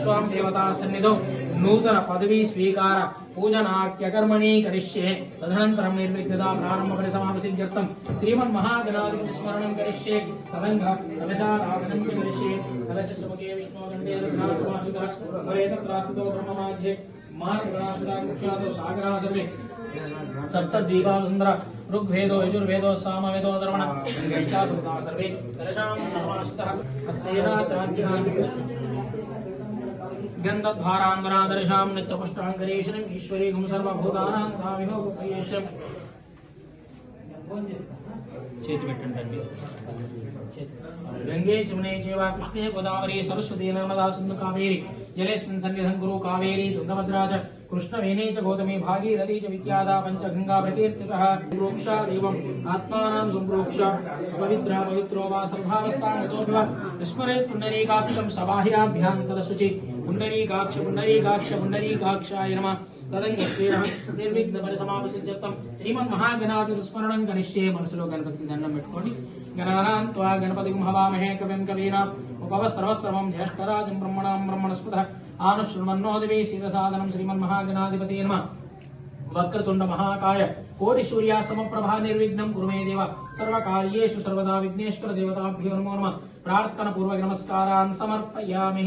स्वाम देवता सन्निधौ नूतन पदवी स्वीकार पूजनाख्यकर्मणि करिष्ये तदनन्तरं निर्विघ्नता प्रारंभ परिसमाप्तिसिद्ध्यर्थं श्रीमन्महागणाधिपति स्मरणं करिष्ये तदङ्ग कलशाराधनं च करिष्ये कलशसमुखे विष्णुगण्डे रत्नासमाश्रिता तत्रास्तुतो ब्रह्ममाध्ये मातृगणाश्रिता कुख्यातो सागरः सर्वे सप्तद्वीपा सुन्दर ऋग्वेदो यजुर्वेदो सामवेदो अथर्वण गणेशासुता सर्वे कलशां समाश्रितः हस्तेनाचार्यः गन्धद्वाराङ्गनादर्शां नित्यपुष्टाङ्गरेशनम् ईश्वरीगुं सर्वभूतानां तामिहोपयेशम् చేతి పెట్టండి గంగే జమునే చైవ కృష్ణే గోదావరి సరస్వతి నర్మదా సింధు కావేరి జలేస్మిన్ సన్నిధం కురు కావేరి తుంగభద్రా చ కృష్ణవేణీ చ గౌతమి భాగీరథీ చ విఖ్యాతా పంచగంగా ప్రకీర్తితః ప్రోక్షా దేవం ఆత్మానాం సంప్రోక్ష పవిత్రా పవిత్రో వా సర్వావస్థాం గతోభివ విస్మరేత్ పుండరీకాక్షం సబాహ్యాభ్యాంతర శుచి పుండరీకాక్ష పుండరీకాక్ష పుండరీకాక్షాయ నమః తదంగేన నిర్విఘ్న పరిసమాప్తిసిద్ధ్యర్థం శ్రీమన్మహాగణాధిపతి స్మరణం కరిష్యే మనసులో గణపతిని దండం పెట్టుకోండి గణానాం త్వా గణపతిం హవామహే కవిం కవీనాం ఉపవస్త్రవస్త్రవం జ్యేష్ఠరాజం బ్రహ్మణాం బ్రహ్మణస్పతః ఆనుశృణ్వన్నోదివే సీదసాదనం శ్రీమన్మహాగణాధిపతే నమః వక్రతుండ మహాకాయ కోటి సూర్య సమప్రభా నిర్విఘ్నం కురు మే దేవ సర్వకార్యేషు సర్వదా విఘ్నేశ్వర దేవతాభ్యో నమో నమః ప్రార్థన పూర్వక నమస్కారాన్ సమర్పయామి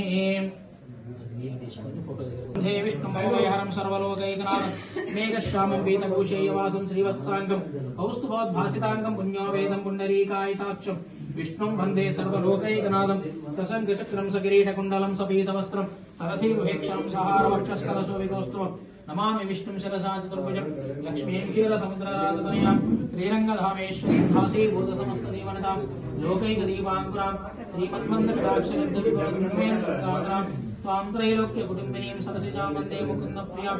हे विष्णुमौलयहरं सर्वलोकैकनाथं मेघश्यामं पीतभूषेयवासं श्रीवत्साङ्गं कौस्तुभोद्भासिताङ्गं पुण्योवेदं पुण्डरीकायिताक्षं विष्णुं वन्दे सर्वलोकैकनाथं सशङ्खचक्रं सकिरीटकुण्डलं सपीतवस्त्रं सरसीरुहेक्षां सहारवक्षस्थलशोभिकौस्तुभं नमामि विष्णुं शिरसा चतुर्भुजं लक्ष्मीं क्षीरसमुद्रराजतनयां श्रीरङ्गधामेश्वरीं धासीभूतसमस्तदेवनतां लोकैकदीपाङ्कुरां श्रीमन्मन्दकटाक्षरद्विगुणमेन्द्रकान्तरां त्वां त्रैलोक्य कुटुम्बिनीं सरसिजां वन्दे मुकुन्दप्रियां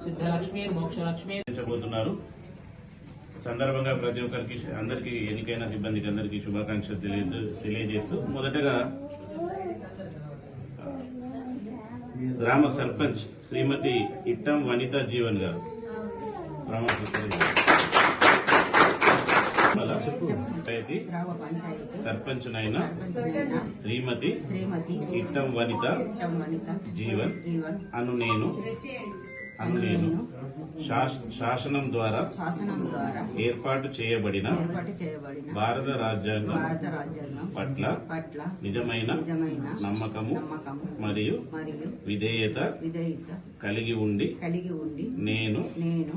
सिद्धलक्ष्मीं मोक्षलक्ष्मीं సందర్భంగా ప్రతి ఒక్కరికి అందరికీ ఎన్నికైన సిబ్బందికి అందరికీ శుభాకాంక్షలు తెలియజేస్తూ మొదటగా గ్రామ సర్పంచ్ శ్రీమతి ఇట్టం వనితా జీవన్ గారు సర్పంచ్ నైనా శ్రీమతి ఇట్టం వనిత జీవన్ అను నేను శాసనం ద్వారా ఏర్పాటు చేయబడిన భారత రాజ్యాంగం పట్ల నిజమైన నమ్మకము మరియు విధేయత కలిగి ఉండి నేను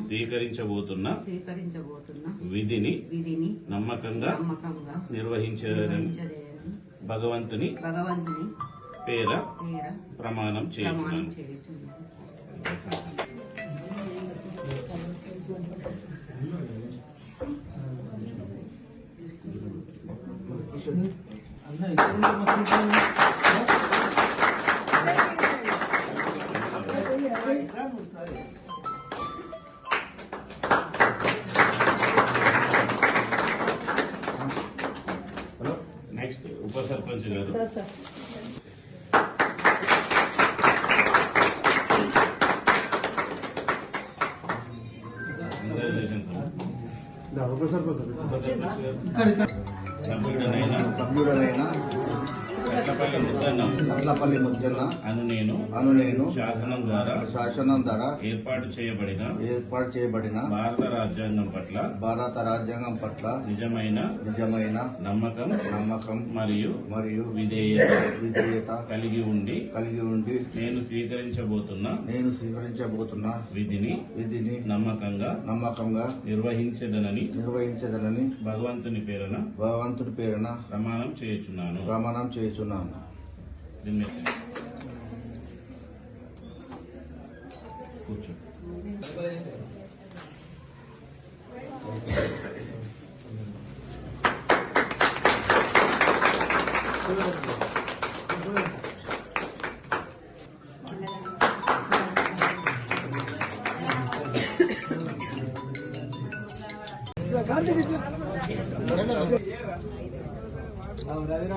స్వీకరించబోతున్న విధిని నమ్మకంగా నిర్వహించాలని భగవంతుని పేర ప్రమాణం చేస్తున్నాను. నెక్స్ట్ ఉప సర్పంచ్ గారు సభ్యుడనైన కట్లపల్లి ముద్దన్న అను నేను శాసనం ద్వారా ఏర్పాటు చేయబడిన భారత రాజ్యాంగం పట్ల నిజమైన నమ్మకం మరియు విధేయత కలిగి ఉండి నేను స్వీకరించబోతున్న విధిని నమ్మకంగా నిర్వహించదనని భగవంతుని పేరున ప్రమాణం చేయుచున్నాను. కూర్చో. రవి